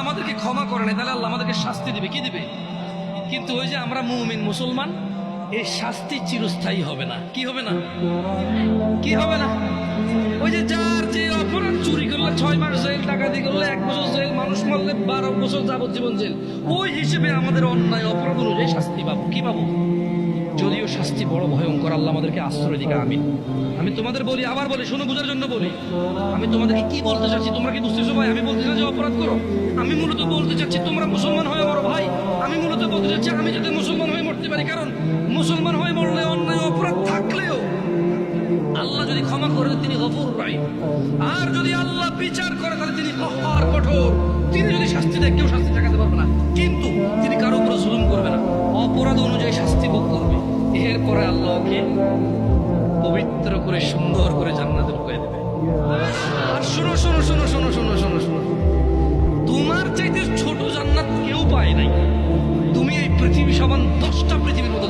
আমাদেরকে ক্ষমা করে না, তাহলে আল্লাহ আমাদেরকে শাস্তি দিবে। কি দিবে? কিন্তু ওই যে আমরা মুমিন মুসলমান, এই শাস্তি চিরস্থায়ী হবে না। কি হবে না? কি হবে না? ওই যে যার যে অপরাধ, চুরি করলে 6 মাস জেল, ডাকাতি করলে 1 বছর জেল, মানুষ মারলে 12 বছর যাবজ্জীবন জেল, ওই হিসেবে আমাদের অন্যায় অপরাধ অনুযায়ী শাস্তি পাবো। কি পাবো? যদিও শাস্তি বড় ভয়ঙ্কর, আল্লাহ আমাদেরকে আশ্রয় দিকে। আমি তোমাদের বলি, আবার বলি, শোনো, বোঝার জন্য বলি। আমি তোমাদেরকে কি বলতে চাচ্ছি তোমরা কি বুঝতেছো ভাই? আমি বলতে চাচ্ছি অপরাধ করো। আমি মূলত বলতে চাচ্ছি তোমরা মুসলমান হয়ে মরো ভাই। আমি মূলত বলতে চাচ্ছি আমি যাতে মুসলমান হয়ে মরতে পারি, কারণ মুসলমান হয়ে মরলে অন্যায় অপরাধ থাকলেও আল্লাহ যদি ক্ষমা করে তিনি গফুর রাহিম, আর যদি আল্লাহ বিচার করে তাহলে তিনি কঠোর কঠোর। তিনি যদি শাস্তি দেয় কেউ শাস্তি ঠেকাতে পারবে না, কিন্তু তিনি কারো উপর জুলুম করবে না, অপরাধ অনুযায়ী শাস্তি ভোগ করবে। এরপরে আল্লাহকে পবিত্র করে সুন্দর করে জান্নাতে ঢুকিয়ে দেবে। আর শোনো শোনো শোনো শোনো শোনো শোনো শোনো, তোমার চাইতে ছোট জান্নাত কেউ পায় নাই। তুমি এই পৃথিবী সমান 10টা পৃথিবীর মতো